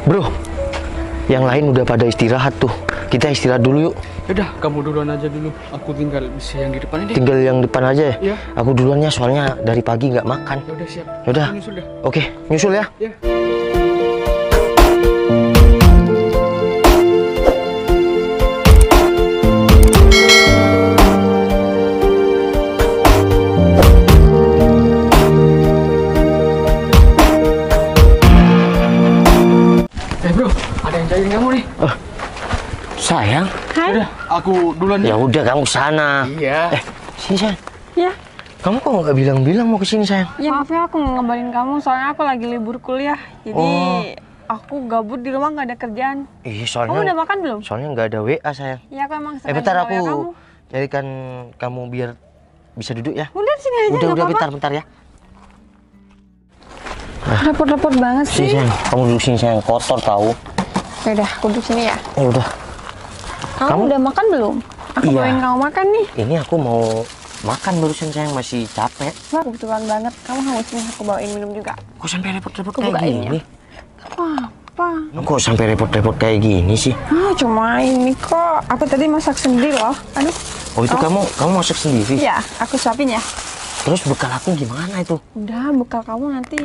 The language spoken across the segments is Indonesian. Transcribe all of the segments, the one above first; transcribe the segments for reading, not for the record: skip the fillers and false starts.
Bro, yang lain udah pada istirahat tuh. Kita istirahat dulu yuk. Udah, kamu duluan aja dulu. Aku tinggal bisa yang di depan ini. Tinggal yang depan aja ya? Iya. Aku duluannya soalnya dari pagi nggak makan. Ya udah siap. Yaudah. Aku nyusul dah. Oke, nyusul ya. Ya. Bro, ada yang cariin kamu nih. Sayang. Hai. Udah, aku duluan. Ya udah kamu sana. Iya. Sini sayang. Ya. Kamu kok nggak bilang-bilang mau kesini sayang? Ya maaf ya aku ngabarin kamu soalnya aku lagi libur kuliah. Jadi aku gabut di rumah nggak ada kerjaan. Ih, Kamu soalnya udah makan belum? soalnya nggak ada WA sayang. Ya aku emang sengaja Bentar nge-WA aku kamu. carikan kamu biar bisa duduk ya. Udah sini aja. Udah nggak apa-apa. bentar ya. Repot-repot banget Sini sih. sayang, kamu duduk sini sayang, kotor tahu. Ya udah, aku duduk sini ya. Ya udah. Kamu udah makan belum? Aku Iya. bawain kamu makan nih. Ini aku mau makan barusan sayang, masih capek. Wah, kebetulan banget. Kamu haus nih, aku bawain minum juga. Kok sampai repot-repot Aku kayak bukain ya. gini? Apa-apa. Kok sampai repot-repot kayak gini sih? Ah, cuma ini kok. Aku tadi masak sendiri loh. Aduh. Oh itu kamu masak sendiri? Iya, aku suapin ya. Terus bekal aku gimana itu? Udah, bekal kamu nanti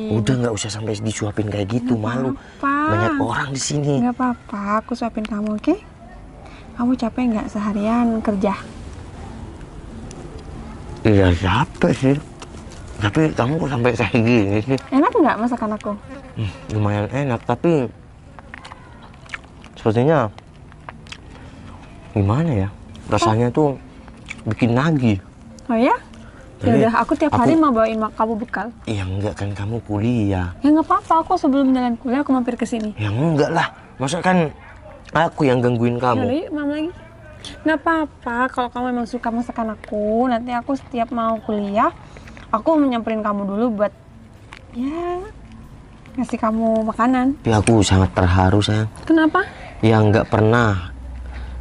Udah nggak usah sampai disuapin kayak gitu, malu. apa-apa. Banyak orang di sini. Nggak apa-apa, aku suapin kamu, oke? Kamu capek nggak seharian kerja? Iya capek sih. Tapi kamu kok sampai kayak gini sih? Enak nggak masakan aku? Lumayan enak, tapi sepertinya gimana ya? Rasanya tuh bikin nagih. Oh ya? Ya Jadi, udah, aku tiap hari mau bawain kamu bekal. Ya enggak kan kamu kuliah. Ya nggak apa-apa, aku sebelum jalan kuliah aku mampir ke sini. Ya enggak lah. Masa kan aku yang gangguin Ya udah kamu. yuk, mam lagi. Nggak apa-apa, kalau kamu emang suka masakan aku, nanti aku setiap mau kuliah, aku menyamperin kamu dulu buat ya ngasih kamu makanan. Tapi aku sangat terharu sayang. Kenapa? Ya nggak pernah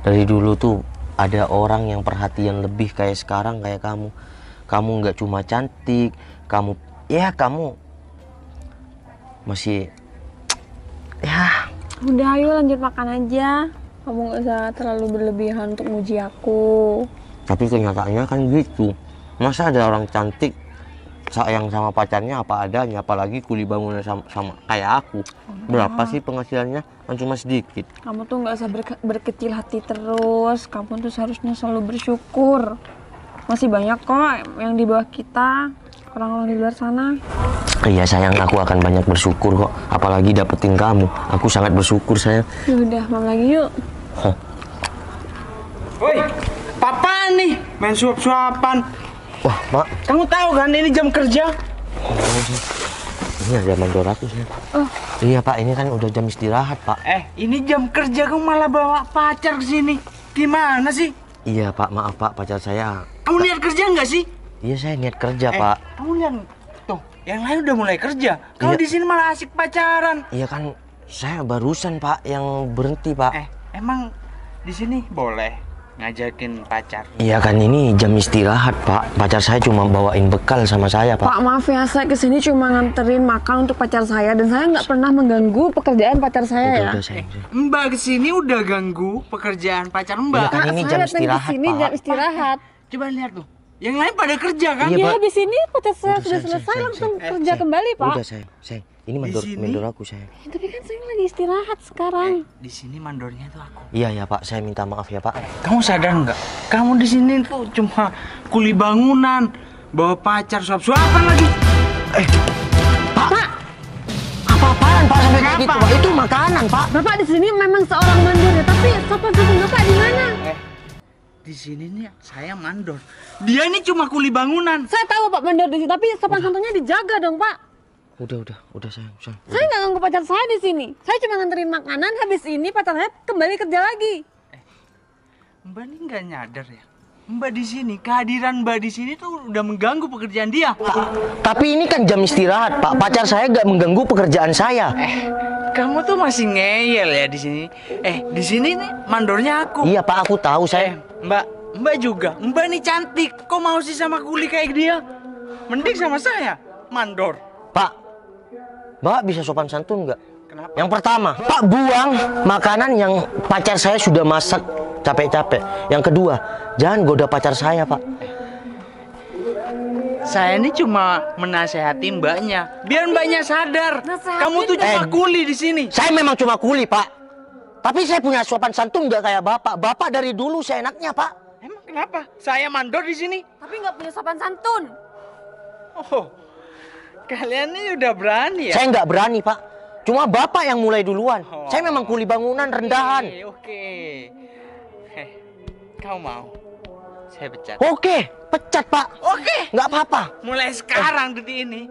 dari dulu tuh ada orang yang perhatian lebih kayak sekarang kayak kamu. Kamu nggak cuma cantik, kamu masih ya. Udah, ayo lanjut makan aja. Kamu nggak usah terlalu berlebihan untuk muji aku. Tapi kenyataannya kan gitu. Masa ada orang cantik sayang sama pacarnya apa adanya, apalagi kuli bangunan sama kayak aku. Berapa sih penghasilannya? Kan cuma sedikit. Kamu tuh nggak usah berkecil hati terus. Kamu tuh seharusnya selalu bersyukur. Masih banyak kok yang di bawah kita, orang-orang di luar sana. Iya sayang, aku akan banyak bersyukur kok. Apalagi dapetin kamu. Aku sangat bersyukur sayang. Ya udah, mam lagi yuk. Woi, papaan nih? Main suap-suapan. Wah mak, Kamu tahu kan ini jam kerja? ini ada mandor aku sayang. Oh. Iya pak, ini kan udah jam istirahat pak. Ini jam kerja kamu malah bawa pacar ke sini. Gimana sih? Iya pak, maaf pak, pacar saya. Kamu niat kerja nggak sih? Iya saya niat kerja pak. Kamu lihat tuh, yang lain udah mulai kerja. Kamu Iya. di sini malah asik pacaran. Iya kan saya barusan pak yang berhenti pak. Emang di sini boleh ngajakin pacar? Iya kan ini jam istirahat pak. Pacar saya cuma bawain bekal sama saya pak. Pak, maaf ya, saya kesini cuma nganterin makan untuk pacar saya dan saya nggak pernah mengganggu pekerjaan pacar saya ya. Udah sayang. Mbak kesini udah ganggu pekerjaan pacar Iya Mbak. kan ini jam Saya datang istirahat kesini pak. jam istirahat. Coba lihat tuh, yang lain pada kerja kan? Iya, Ya Pak. habis ini pacar saya Udah, sudah sayang, selesai sayang, langsung sayang. kerja kembali Pak. Udah sayang. Ini mandor, sini? mandor aku sayang. Ya, tapi kan saya lagi istirahat sekarang. Di sini mandornya tuh aku. Iya ya pak, saya minta maaf ya pak. Kamu sadar nggak? Kamu di sini tuh cuma kuli bangunan, bawa pacar suap-suapan lagi. Apa-apaan pak sampai kayak gitu Kenapa? pak? Itu makanan pak. Bapak di sini memang seorang mandor ya, tapi sopan santun Bapak di mana? Di sini nih saya mandor. Dia ini cuma kuli bangunan. Saya tahu Pak mandor di sini, tapi sopan santunnya dijaga dong Pak. Udah sayang. Saya nggak ganggu pacar saya di sini. Saya cuma nganterin makanan, habis ini pacar saya kembali kerja lagi. Mbak ini nggak nyadar ya? Mbak di sini, kehadiran Mbak di sini tuh udah mengganggu pekerjaan dia. Tapi ini kan jam istirahat pak. Pacar saya nggak mengganggu pekerjaan saya. Kamu tuh masih ngeyel ya di sini. Di sini nih mandornya aku. Iya pak, aku tahu saya. Mbak juga. Mbak nih cantik. Kok mau sih sama kuli kayak dia? Mending sama saya, mandor. Pak, Mbak bisa sopan santun nggak? Kenapa? Yang pertama, Pak buang makanan yang pacar saya sudah masak capek-capek. Yang kedua, jangan goda pacar saya, Pak. Saya ini cuma menasehati mbaknya, biar mbaknya sadar. Nasehatin Kamu tuh cuma kuli di sini. Saya memang cuma kuli, Pak. Tapi saya punya sopan santun nggak kayak Bapak. Bapak dari dulu seenaknya, Pak. Emang kenapa? Saya mandor di sini. Tapi nggak punya sopan santun. Oh, kalian ini udah berani ya? Saya nggak berani, Pak. Cuma Bapak yang mulai duluan. Oh. Saya memang kuli bangunan rendahan. Oke. Kau mau? Saya pecat. Oke, pecat, Pak. Oke. Nggak apa-apa. Mulai sekarang detik ini,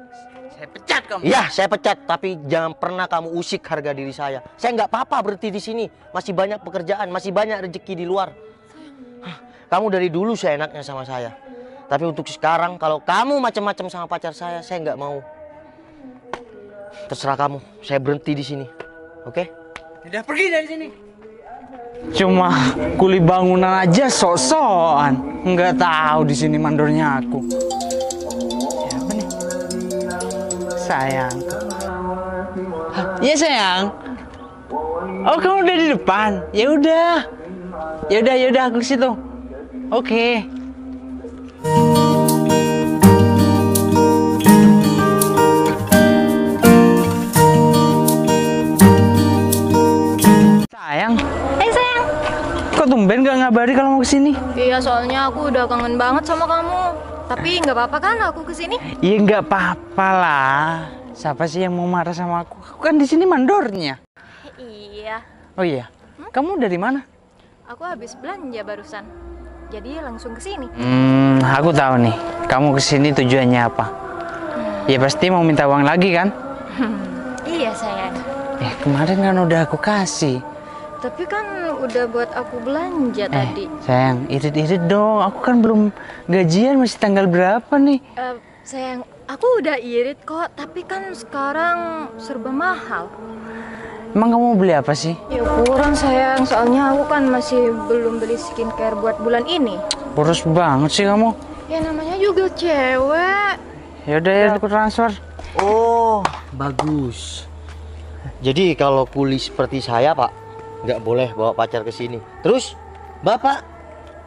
saya pecat kamu. Iya, saya pecat. Tapi jangan pernah kamu usik harga diri saya. Saya nggak apa-apa berhenti di sini. Masih banyak pekerjaan, masih banyak rezeki di luar. Hah, kamu dari dulu seenaknya sama saya. Tapi untuk sekarang, kalau kamu macam-macam sama pacar saya nggak mau. Terserah kamu. Saya berhenti di sini. Oke? Udah pergi dari sini. Cuma kuli bangunan aja sok-sokan. Nggak tahu di sini mandornya aku. Siapa nih? Sayang. Iya sayang. Oh kamu udah di depan. Ya udah. Ya udah aku ke situ. Oke. Sayang. Sayang. Kok tumben gak ngabari kalau mau kesini? Iya, soalnya aku udah kangen banget sama kamu. Tapi nggak apa-apa kan aku kesini? Iya nggak apa-apa lah. Siapa sih yang mau marah sama aku? Aku kan di sini mandornya. Iya. Oh iya. Kamu dari mana? Aku habis belanja barusan. Jadi langsung kesini. Aku tahu nih. Kamu kesini tujuannya apa? Ya pasti mau minta uang lagi kan? Iya sayang. Kemarin kan udah aku kasih. Tapi kan udah buat aku belanja tadi. Sayang, irit-irit dong. Aku kan belum gajian, masih tanggal berapa nih? Sayang, aku udah irit kok. Tapi kan sekarang serba mahal. Emang kamu mau beli apa sih? Ya kurang sayang, soalnya aku kan masih belum beli skincare buat bulan ini. Boros banget sih kamu. Ya namanya juga cewek. Yaudah ya, aku transfer. Oh, bagus. Jadi kalau kuli seperti saya, Pak, nggak boleh bawa pacar ke sini. Terus, Bapak,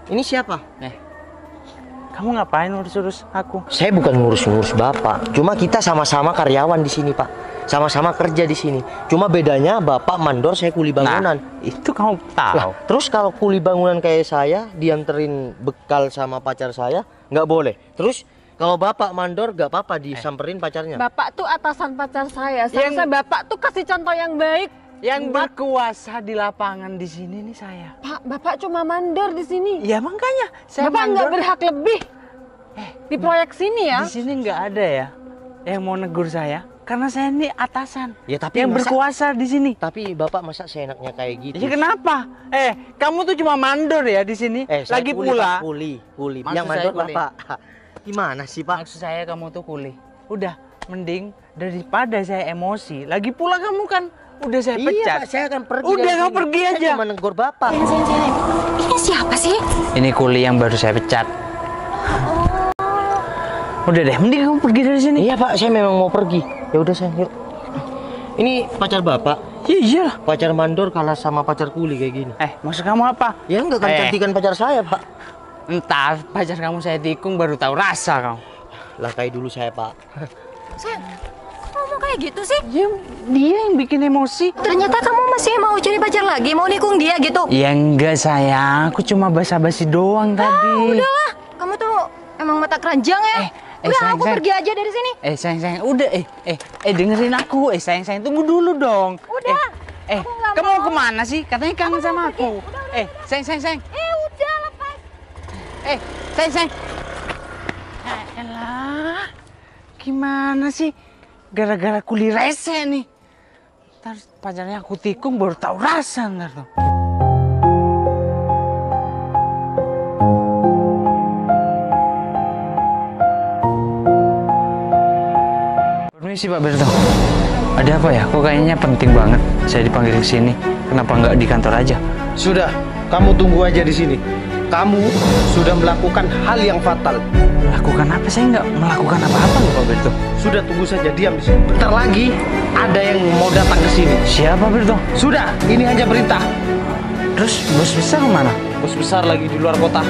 ini siapa? Kamu ngapain urus-urus aku? Saya bukan ngurus-ngurus Bapak. Cuma kita sama-sama karyawan di sini, Pak. Sama-sama kerja di sini. Cuma bedanya Bapak mandor, saya kuli bangunan. Nah, itu kamu tahu. Lah, terus kalau kuli bangunan kayak saya dianterin bekal sama pacar saya, nggak boleh. Terus kalau Bapak mandor, nggak apa-apa disamperin pacarnya. Bapak tuh atasan pacar saya. Seharusnya Bapak tuh kasih contoh yang baik. Yang berkuasa di lapangan di sini nih saya. Pak, Bapak cuma mandor di sini. Ya makanya saya Bapak nggak mandor. berhak lebih di proyek sini ya. Di sini nggak ada ya yang mau negur saya karena saya ini atasan. Ya tapi yang berkuasa di sini. Tapi Bapak masa seenaknya kayak gitu? Ya kenapa? Kamu tuh cuma mandor ya di sini. Saya Lagi kuli, pula. Pak, kuli. Maksud Yang mandor saya kuli. Bapak. Gimana sih, Pak? Maksud saya kamu tuh kuli. Udah, mending daripada saya emosi. Lagi pula kamu kan udah saya Iya, pecat. Pak, saya akan pergi. Udah, dari kamu sini. pergi Saya aja. cuma negur Bapak. Sayang. Ini siapa sih? Ini kuli yang baru saya pecat. Udah deh, mending kamu pergi dari sini. Iya, Pak, saya memang mau pergi. Ya udah, sayang, yuk. Ini pacar Bapak. Ya iyalah. Pacar mandor kalah sama pacar kuli kayak gini. Maksud kamu apa? Ya enggak kan cantikan pacar saya, Pak. Entar pacar kamu saya tikung baru tahu rasa kamu. Lah kayak dulu saya, Pak. Sayang, ngomong kayak gitu sih? Dia yang bikin emosi. Ternyata kamu masih mau cari pacar lagi, mau nikung dia gitu? Ya enggak sayang, aku cuma basa-basi doang tadi. Udahlah, kamu tuh emang mata keranjang ya? Udah, sayang, aku sayang. pergi aja dari sini. Sayang, udah, dengerin aku. Sayang, tunggu dulu dong. Udah, aku nggak kamu mau mau. kemana sih? Katanya kangen sama aku. Udah. Sayang. Udah lepas. Sayang. Ya elah, gimana sih? Gara-gara kuli rese nih. Ntar pacarnya aku tikung baru tahu rasa ntar tuh. Permisi Pak Berto. Ada apa ya? Kok kayaknya penting banget saya dipanggil ke sini. Kenapa nggak di kantor aja? Sudah, kamu tunggu aja di sini. Kamu sudah melakukan hal yang fatal. Lakukan apa? Saya nggak melakukan apa-apa loh Pak Berto. Sudah, tunggu saja, diam di sini. Bentar lagi ada yang mau datang ke sini. Siapa Berto? Sudah, ini hanya perintah. Terus bos besar mana? Bos besar lagi di luar kota.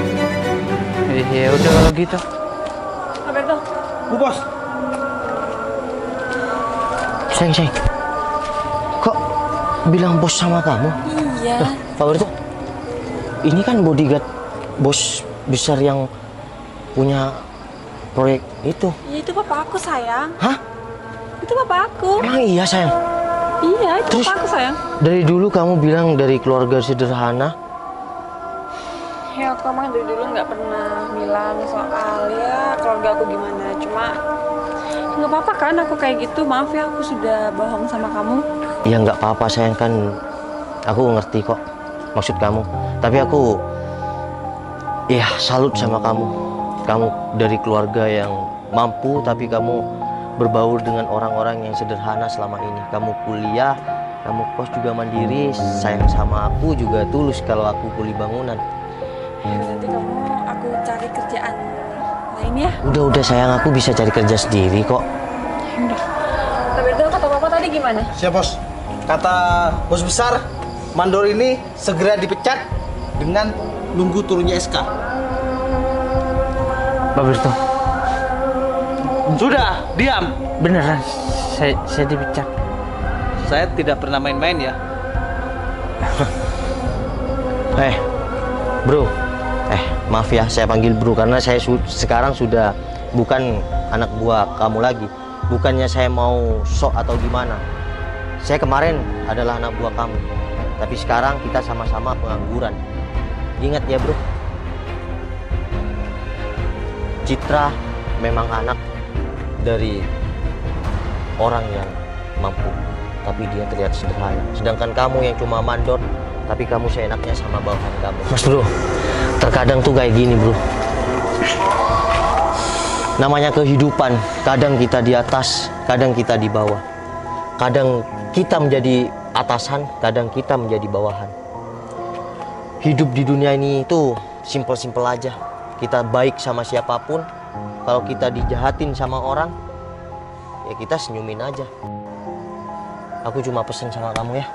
Ya udah kalau gitu. Alberto, Bu Bos, Sayang. Kok bilang bos sama kamu? iya. Pak Berto, ini kan bodyguard bos besar yang punya proyek itu. Ya itu papa aku sayang. Hah? Itu papa aku. Emang iya sayang? Iya, itu Terus- papa aku sayang. Dari dulu kamu bilang dari keluarga sederhana. Ya aku emang dari dulu nggak pernah bilang soal ya keluarga aku gimana. Cuma nggak apa-apa kan aku kayak gitu. Maaf ya aku sudah bohong sama kamu. Ya nggak apa-apa sayang, kan aku ngerti kok maksud kamu. Tapi aku ya salut sama kamu. Kamu dari keluarga yang mampu tapi kamu berbaur dengan orang-orang yang sederhana selama ini. Kamu kuliah, kamu kos juga mandiri, sayang sama aku juga tulus kalau aku kuli bangunan. Nanti aku cari kerjaan lain ya. Udah sayang, aku bisa cari kerja sendiri kok. Udah. Tapi itu kata papa tadi gimana? siap bos. Kata bos besar, mandor ini segera dipecat dengan nunggu turunnya SK. Pak Berto, Sudah, diam. beneran saya dipecat. Saya tidak pernah main-main ya. Bro, maaf ya saya panggil bro karena saya sekarang sudah bukan anak buah kamu lagi. Bukannya saya mau sok atau gimana. Saya kemarin adalah anak buah kamu, tapi sekarang kita sama-sama pengangguran. Ingat ya bro, Citra memang anak dari orang yang mampu, tapi dia terlihat sederhana. Sedangkan kamu yang cuma mandor, tapi kamu seenaknya sama bawahan kamu. Mas bro, terkadang tuh kayak gini bro. Namanya kehidupan, kadang kita di atas, kadang kita di bawah. Kadang kita menjadi atasan, kadang kita menjadi bawahan. Hidup di dunia ini itu simpel-simpel aja. Kita baik sama siapapun, kalau kita dijahatin sama orang, ya kita senyumin aja. Aku cuma pesen sama kamu ya,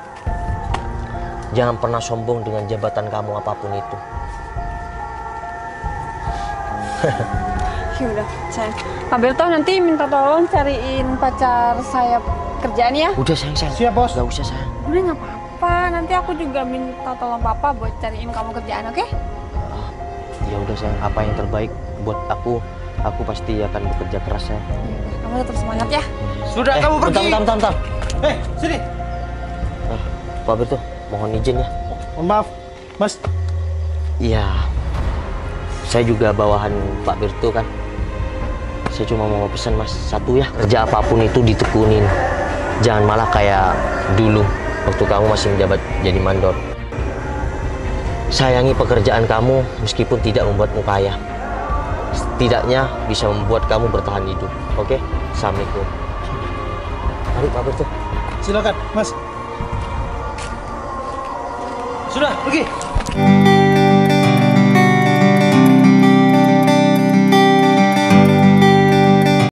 jangan pernah sombong dengan jabatan kamu apapun itu. Ya udah, sayang. Pak Berto nanti minta tolong cariin pacar saya kerjaan ya. Udah sayang. Siap bos. Gak usah sayang. Udah nggak apa-apa. Nanti aku juga minta tolong papa buat cariin kamu kerjaan, oke? Ya udah sayang, apa yang terbaik buat aku pasti akan bekerja keras sayang. Kamu tetap semangat ya. Sudah kamu pergi. Bentar. Sini. Pak Berto, mohon izin ya. Mohon maaf, Mas. Iya, saya juga bawahan Pak Berto kan. Saya cuma mau pesan mas satu ya, kerja apapun itu ditekunin. Jangan malah kayak dulu waktu kamu masih menjabat jadi mandor. Sayangi pekerjaan kamu meskipun tidak membuatmu kaya. Setidaknya bisa membuat kamu bertahan hidup. Oke? Assalamualaikum. Mari Pak Berto. Silakan, Mas. Sudah, pergi.